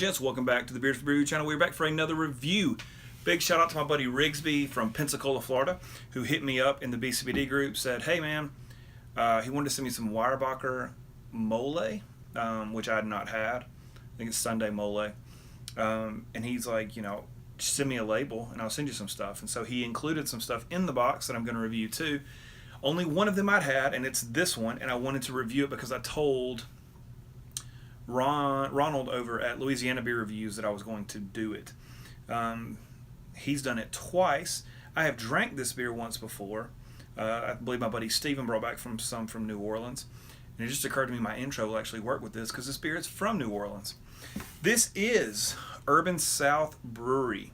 gents, welcome back to the Beers for Brewery channel. We're back for another review. Big shout out to my buddy Rigsby from Pensacola, Florida, who hit me up in the BCBD group, said, hey man, he wanted to send me some Weyerbacher mole, which I had not had. I think it's Sunday mole. And he's like, just send me a label and I'll send you some stuff. And so he included some stuff in the box that I'm going to review too. Only one of them I'd had, and it's this one, and I wanted to review it because I told Ronald over at Louisiana Beer Reviews that I was going to do it. He's done it twice. I have drank this beer once before. I believe my buddy Steven brought back some from New Orleans. And it just occurred to me my intro will actually work with this because this beer is from New Orleans. This is Urban South Brewery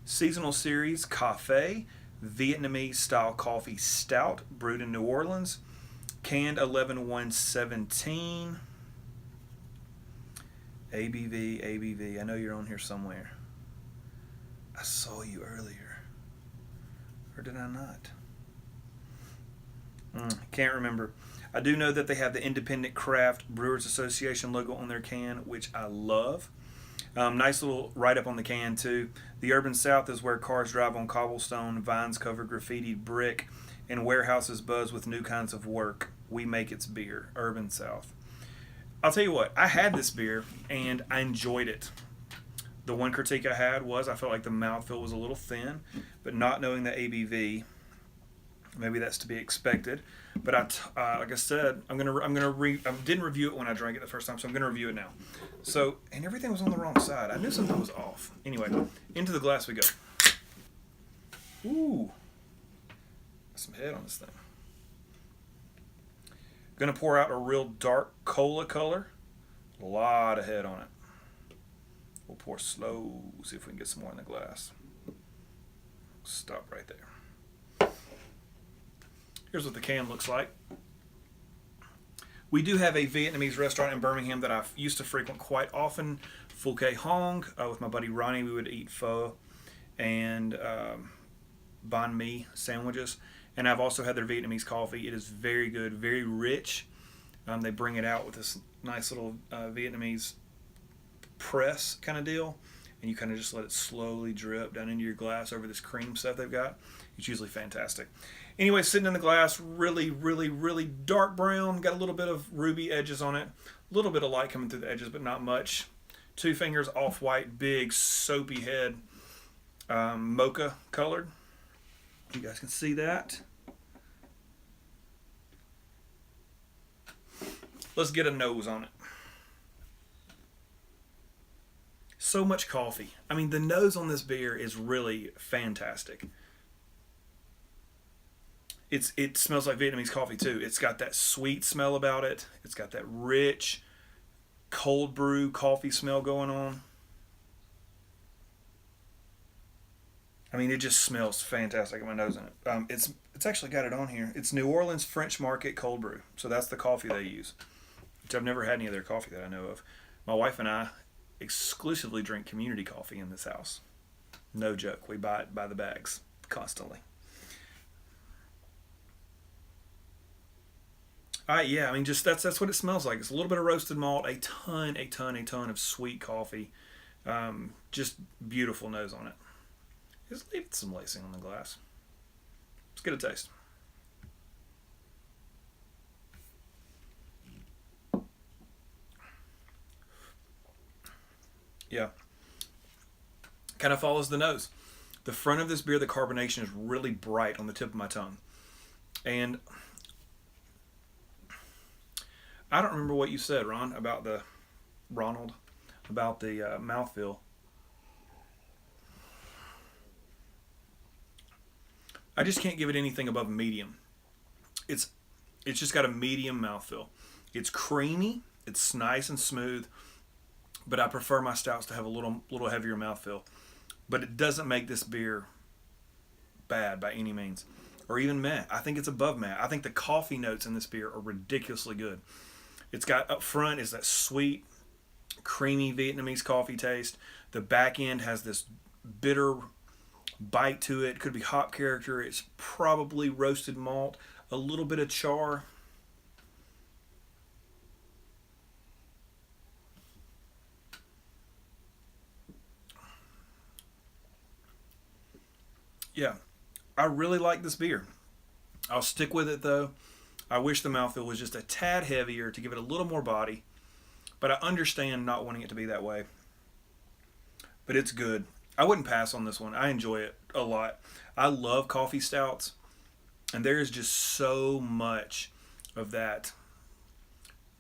Seasonal Series Café Vietnamese Style Coffee Stout, brewed in New Orleans, canned 11/1/17. ABV, I know you're on here somewhere. I saw you earlier. Or did I not? Can't remember. I do know that they have the Independent Craft Brewers Association logo on their can, which I love. Nice little write-up on the can, too. The Urban South is where cars drive on cobblestone, vines cover graffitied brick, and warehouses buzz with new kinds of work. We make its beer. Urban South. I'll tell you what, I had this beer and I enjoyed it. The one critique I had was I felt like the mouthfeel was a little thin, but not knowing the ABV, maybe that's to be expected. But like I said, I didn't review it when I drank it the first time, so I'm gonna review it now. So, and everything was on the wrong side. I knew something was off. Anyway, into the glass we go. Ooh, some head on this thing. Gonna pour out a real dark cola color. A lot of head on it. We'll pour slow, see if we can get some more in the glass. Stop right there. Here's what the can looks like. We do have a Vietnamese restaurant in Birmingham that I used to frequent quite often, Phu Quai Hong. With my buddy Ronnie, we would eat pho and banh mi sandwiches. And I've also had their Vietnamese coffee. It is very good, very rich. They bring it out with this nice little Vietnamese press kind of deal. And you kind of just let it slowly drip down into your glass over this cream stuff they've got. It's usually fantastic. Anyway, sitting in the glass, really, really, really dark brown. Got a little bit of ruby edges on it. A little bit of light coming through the edges, but not much. 2 fingers off-white, big, soapy head. Mocha colored. You guys can see that. Let's get a nose on it. So much coffee. I mean, the nose on this beer is really fantastic. It smells like Vietnamese coffee too. It's got that sweet smell about it. It's got that rich cold brew coffee smell going on. I mean, it just smells fantastic in my nose in it. It's actually got it on here. It's New Orleans French Market Cold Brew. So that's the coffee they use, which I've never had any of their coffee that I know of. My wife and I exclusively drink community coffee in this house. No joke. We buy it by the bags constantly. Yeah, I mean, just that's what it smells like. It's a little bit of roasted malt, a ton of sweet coffee. Just beautiful nose on it. Just leave some lacing on the glass. Let's get a taste. Yeah. Kind of follows the nose. The front of this beer, the carbonation is really bright on the tip of my tongue. And I don't remember what you said, Ronald, about the mouthfeel. I just can't give it anything above medium. It's just got a medium mouthfeel. It's creamy. It's nice and smooth. But I prefer my stouts to have a little heavier mouthfeel. But it doesn't make this beer bad by any means. Or even meh. I think it's above meh. I think the coffee notes in this beer are ridiculously good. It's got up front is that sweet, creamy Vietnamese coffee taste. The back end has this bitter bite to it. Could be hop character. It's probably roasted malt. A little bit of char. Yeah, I really like this beer. I'll stick with it though. I wish the mouthfeel was just a tad heavier to give it a little more body, but I understand not wanting it to be that way. But it's good. I wouldn't pass on this one. I enjoy it a lot. I love coffee stouts, and there is just so much of that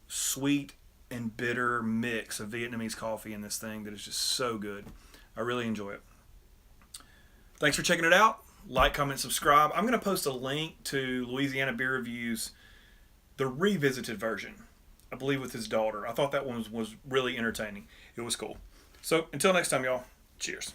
sweet and bitter mix of Vietnamese coffee in this thing that is just so good. I really enjoy it. Thanks for checking it out. Like, comment, subscribe. I'm going to post a link to Louisiana Beer Reviews, the revisited version, I believe with his daughter. I thought that one was really entertaining. It was cool. So until next time, y'all, cheers.